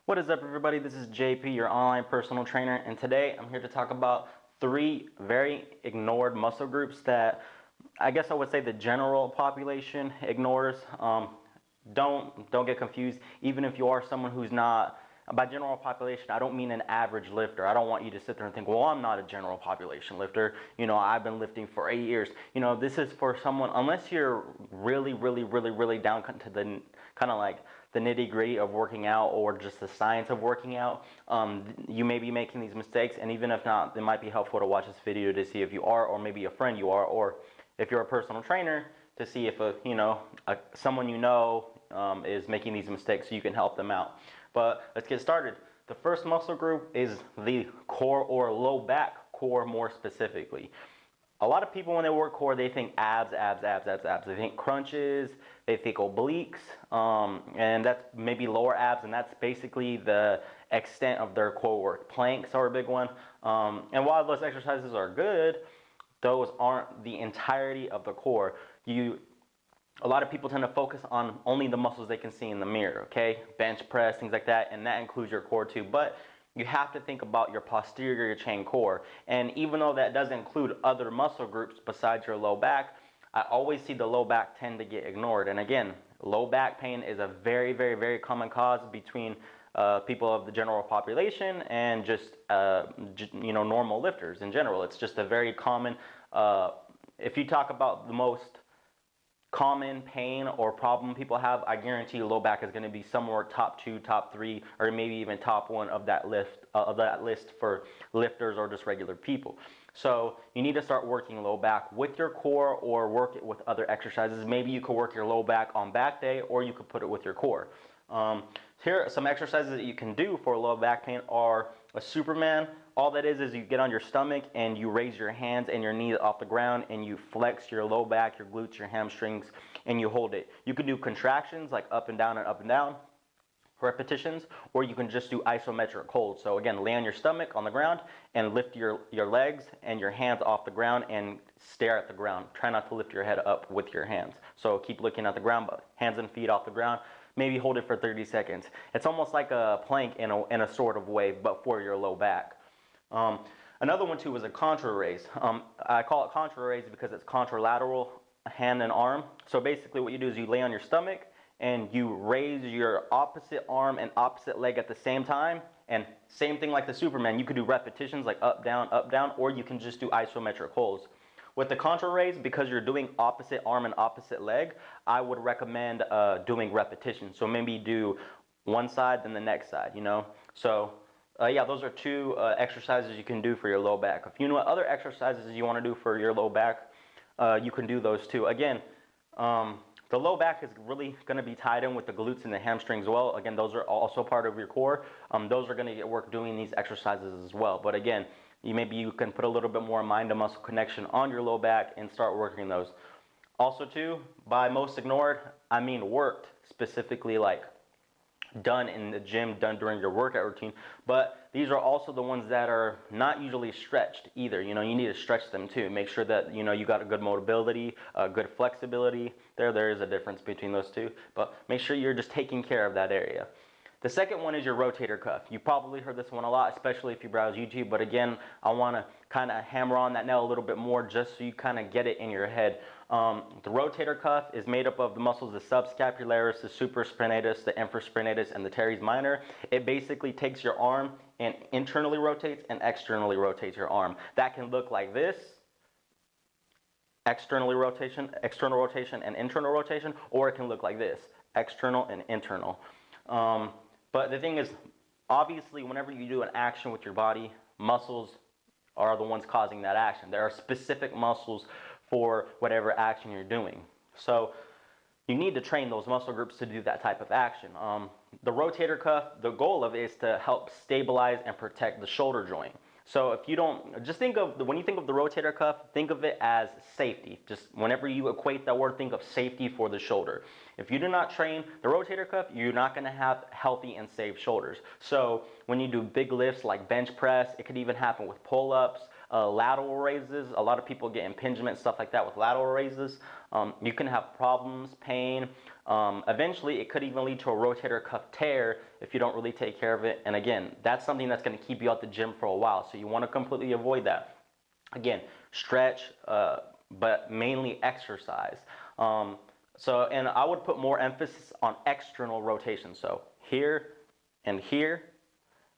What is up, everybody? This is JP, your online personal trainer, and today I'm here to talk about 3 very ignored muscle groups that I guess I would say the general population ignores. Don't get confused. Even if you are someone who's not, by general population, I don't mean an average lifter. I don't want you to sit there and think, well, I'm not a general population lifter. I've been lifting for 8 years. This is for someone, unless you're really down to the kind of like the nitty gritty of working out or just the science of working out. You may be making these mistakes, and even if not, it might be helpful to watch this video to see if you are, or maybe a friend you are, or if you're a personal trainer, to see if someone is making these mistakes so you can help them out. But let's get started. The first muscle group is the core or low back core more specifically. A lot of people when they work core, they think abs. They think crunches, they think obliques, and that's maybe lower abs, and that's basically the extent of their core work. Planks are a big one, and while those exercises are good, those aren't the entirety of the core. A lot of people tend to focus on only the muscles they can see in the mirror, okay? Bench press, things like that, and that includes your core too. But you have to think about your posterior chain core. And even though that does include other muscle groups besides your low back, I always see the low back tend to get ignored. And again, low back pain is a very common cause between people of the general population and just normal lifters in general. It's just a very common, if you talk about the most common pain or problem people have, I guarantee low back is going to be somewhere top 2, top 3, or maybe even top 1 of that list for lifters or just regular people. So you need to start working low back with your core or work it with other exercises. Maybe you could work your low back on back day, or you could put it with your core. Here are some exercises that you can do for low back pain are a Superman. All that is you get on your stomach and you raise your hands and your knees off the ground and you flex your low back, your glutes, your hamstrings, and you hold it. You can do contractions like up and down repetitions, or you can just do isometric holds. So again, lay on your stomach on the ground and lift your legs and your hands off the ground and stare at the ground. Try not to lift your head up with your hands. So keep looking at the ground, but hands and feet off the ground. Maybe hold it for 30 seconds. It's almost like a plank in a sort of way, but for your low back. Another one too is a contra raise. I call it contra raise because it's contralateral, hand and arm. So basically what you do is you lay on your stomach and you raise your opposite arm and opposite leg at the same time. And same thing like the Superman, you could do repetitions like up, down, or you can just do isometric holds. With the contra raise, because you're doing opposite arm and opposite leg, I would recommend doing repetitions. So maybe do one side, then the next side, So yeah, those are 2 exercises you can do for your low back. If you know what other exercises you want to do for your low back, you can do those too. Again, the low back is really going to be tied in with the glutes and the hamstrings as well. Again, those are also part of your core. Those are going to get work doing these exercises as well. But again, maybe you can put a little bit more mind to muscle connection on your low back and start working those. Also too, by most ignored, I mean worked, specifically like done in the gym, done during your workout routine, but these are also the ones that are not usually stretched either. You need to stretch them too. Make sure that you got a good mobility, good flexibility. There is a difference between those two, but make sure you're just taking care of that area. The second one is your rotator cuff. You probably heard this one a lot, especially if you browse YouTube, but again, I want to kind of hammer on that nail a little bit more just so you kind of get it in your head. The rotator cuff is made up of the muscles, the subscapularis, the supraspinatus, the infraspinatus, and the teres minor. It basically takes your arm and internally rotates and externally rotates your arm. That can look like this, external rotation and internal rotation, or it can look like this, external and internal. But the thing is, obviously, whenever you do an action with your body, muscles are the ones causing that action. There are specific muscles for whatever action you're doing. So you need to train those muscle groups to do that type of action. The rotator cuff, the goal of it is to help stabilize and protect the shoulder joint. So if you don't, just think of, when you think of the rotator cuff, think of it as safety. Just whenever you equate that word, think of safety for the shoulder. If you do not train the rotator cuff, you're not going to have healthy and safe shoulders. So when you do big lifts like bench press, it could even happen with pull-ups, lateral raises. A lot of people get impingement, stuff like that with lateral raises. You can have problems, pain. Eventually, it could even lead to a rotator cuff tear if you don't really take care of it. And again, that's something that's going to keep you out the gym for a while. So you want to completely avoid that. Again, stretch, but mainly exercise. And I would put more emphasis on external rotation. So here and here,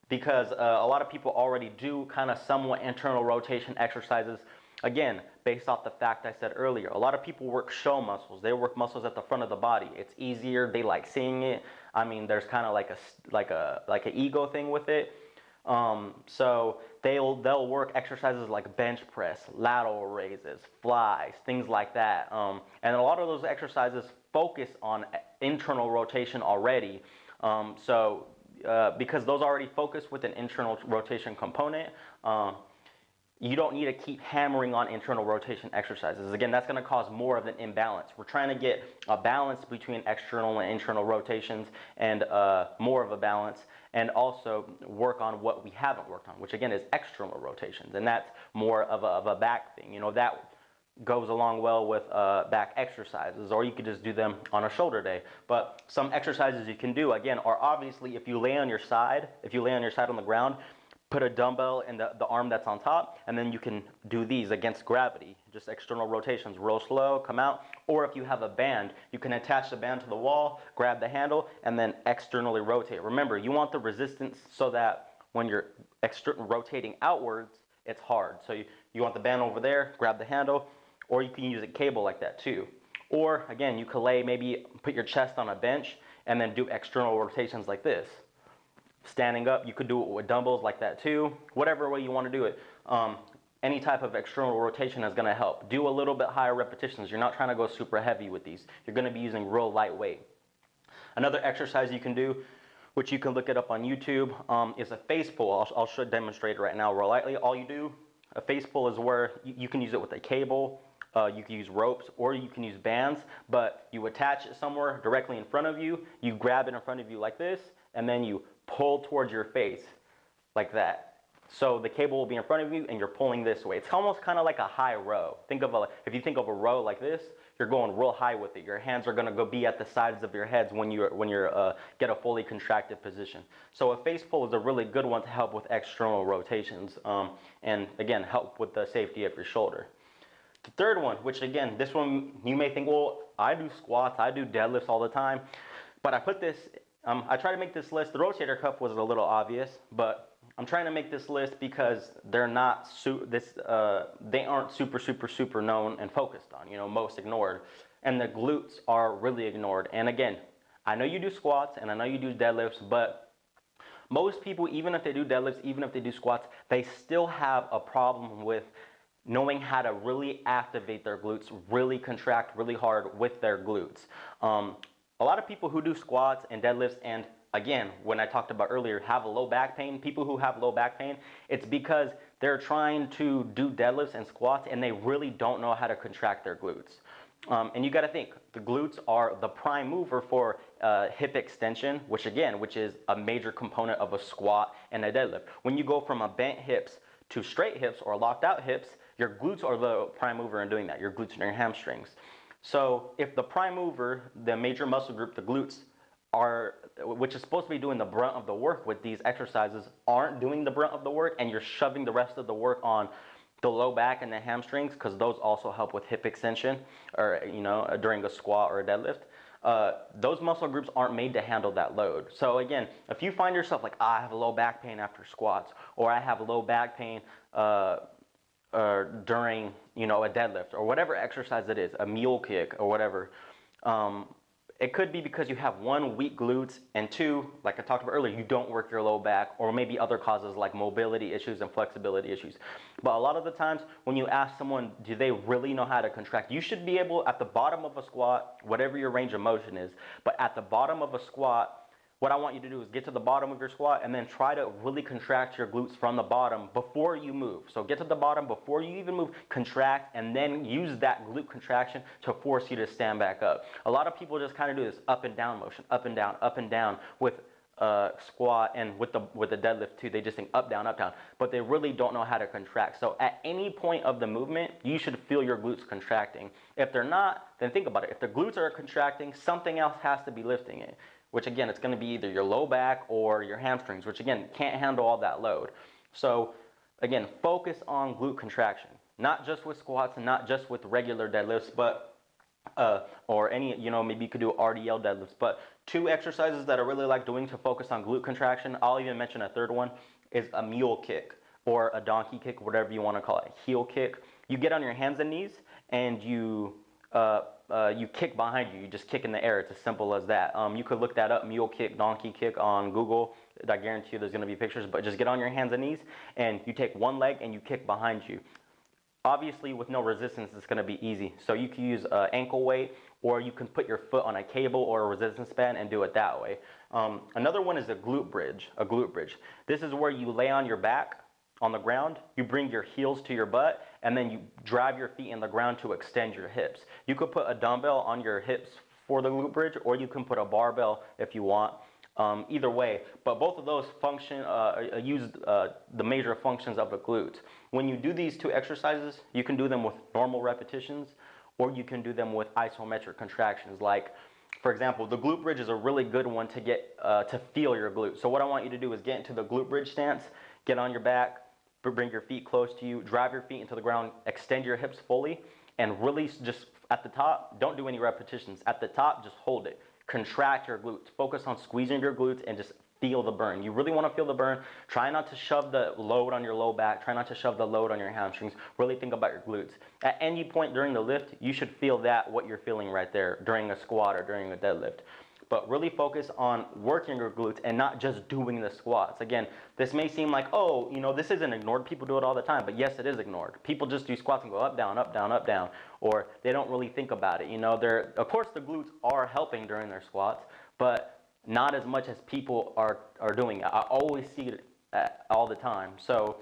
because a lot of people already do kind of somewhat internal rotation exercises. Again, based off the fact I said earlier, a lot of people work show muscles. They work muscles at the front of the body. It's easier. They like seeing it. I mean, there's kind of like an ego thing with it. So they'll work exercises like bench press, lateral raises, flies, things like that. And a lot of those exercises focus on internal rotation already. Because those already focus with an internal rotation component, you don't need to keep hammering on internal rotation exercises. Again, that's going to cause more of an imbalance. We're trying to get a balance between external and internal rotations, and more of a balance, and also work on what we haven't worked on, which again is external rotations, and that's more of a back thing. You know, that goes along well with back exercises, or you could just do them on a shoulder day. But some exercises you can do, again, are obviously if you lay on your side, on the ground, put a dumbbell in the arm that's on top, and then you can do these against gravity, just external rotations, real slow, come out. Or if you have a band, you can attach the band to the wall, grab the handle, and then externally rotate. Remember, you want the resistance so that when you're rotating outwards, it's hard. So you want the band over there, grab the handle, or you can use a cable like that too. Or again, you could maybe put your chest on a bench and then do external rotations like this. Standing up, you could do it with dumbbells like that too. Whatever way you want to do it. Any type of external rotation is going to help. Do a little bit higher repetitions. You're not trying to go super heavy with these. You're going to be using real lightweight. Another exercise you can do, which you can look it up on YouTube, is a face pull. I'll demonstrate it right now real lightly. All you do, a face pull is where you can use it with a cable. You can use ropes, or you can use bands, but you attach it somewhere directly in front of you. You grab it in front of you like this, and then you pull towards your face like that. So the cable will be in front of you, and you're pulling this way. It's almost kind of like a high row. If you think of a row like this, you're going real high with it. Your hands are going to be at the sides of your heads when you're get a fully contracted position. So a face pull is a really good one to help with external rotations, and again, help with the safety of your shoulder. The third one, which again, this one you may think, well, I do squats, I do deadlifts all the time, but I put this, I try to make this list. The rotator cuff was a little obvious, but I'm trying to make this list because they're not they aren't super known and focused on. You know, most ignored, and the glutes are really ignored. And again, I know you do squats and I know you do deadlifts, but most people, even if they do deadlifts, even if they do squats, they still have a problem with knowing how to really activate their glutes, really contract really hard with their glutes. A lot of people who do squats and deadlifts, and again, when I talked about earlier, have low back pain, people who have low back pain, it's because they're trying to do deadlifts and squats and they really don't know how to contract their glutes. And you got to think, the glutes are the prime mover for hip extension, which is a major component of a squat and a deadlift. When you go from a bent hips to straight hips or locked out hips, your glutes are the prime mover in doing that, your glutes and your hamstrings. So if the prime mover, the major muscle group, the glutes, which is supposed to be doing the brunt of the work with these exercises, aren't doing the brunt of the work, and you're shoving the rest of the work on the low back and the hamstrings, because those also help with hip extension, or during a squat or a deadlift. Those muscle groups aren't made to handle that load. So again, if you find yourself like, I have low back pain after squats, or I have low back pain during a deadlift, or whatever exercise it is, a mule kick or whatever, it could be because you have one, weak glutes, and two, like I talked about earlier, you don't work your low back, or maybe other causes like mobility issues and flexibility issues. But a lot of the times when you ask someone, do they really know how to contract, you should be able, at the bottom of a squat, whatever your range of motion is, but at the bottom of a squat, what I want you to do is get to the bottom of your squat and then try to really contract your glutes from the bottom before you move. So get to the bottom before you even move, contract, and then use that glute contraction to force you to stand back up. A lot of people just kind of do this up and down motion, up and down with squat and with the deadlift too. They just think up, down, but they really don't know how to contract. So at any point of the movement, you should feel your glutes contracting. If they're not, then think about it. If the glutes are contracting, something else has to be lifting it, which again, it's going to be either your low back or your hamstrings, which again, can't handle all that load. So again, focus on glute contraction, not just with squats and not just with regular deadlifts, but or any, maybe you could do RDL deadlifts, but 2 exercises that I really like doing to focus on glute contraction, I'll even mention a third one, is a mule kick or a donkey kick, whatever you want to call it, heel kick. You get on your hands and knees and you kick behind you. You just kick in the air. It's as simple as that. You could look that up, mule kick, donkey kick on Google. I guarantee you there's going to be pictures, but just get on your hands and knees and you take one leg and you kick behind you. Obviously, with no resistance, it's going to be easy. So you can use ankle weight, or you can put your foot on a cable or a resistance band and do it that way. Another one is a glute bridge. This is where you lay on your back on the ground, you bring your heels to your butt, and then you drive your feet in the ground to extend your hips. You could put a dumbbell on your hips for the glute bridge, or you can put a barbell if you want. Either way, but both of those function, use the major functions of the glutes. When you do these 2 exercises, you can do them with normal repetitions, or you can do them with isometric contractions. Like, for example, the glute bridge is a really good one to get to feel your glutes. So what I want you to do is get into the glute bridge stance, get on your back, bring your feet close to you, drive your feet into the ground, extend your hips fully, and really just at the top, don't do any repetitions. At the top, just hold it. Contract your glutes. Focus on squeezing your glutes and just feel the burn. You really want to feel the burn. Try not to shove the load on your low back. Try not to shove the load on your hamstrings. Really think about your glutes. At any point during the lift, you should feel what you're feeling right there during a squat or during a deadlift. But really focus on working your glutes and not just doing the squats. Again, this may seem like, oh, this isn't ignored. People do it all the time. But yes, it is ignored. People just do squats and go up, down, up, down, up, down. Or they don't really think about it. Of course, the glutes are helping during their squats, but not as much as people are doing it. I always see it all the time. So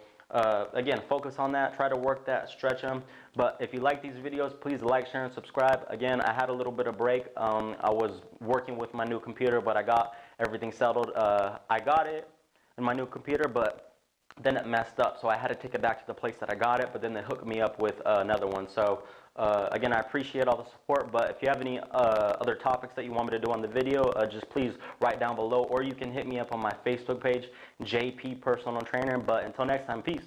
again, focus on that. Try to work that, stretch them. But if you like these videos, please like, share, and subscribe. Again, I had a little bit of break. I was working with my new computer, but I got everything settled. I got it in my new computer, but then it messed up. So I had to take it back to the place that I got it, but then they hooked me up with another one. So again, I appreciate all the support, but if you have any other topics that you want me to do on the video, just please write down below, or you can hit me up on my Facebook page, JP Personal Trainer. But until next time, peace.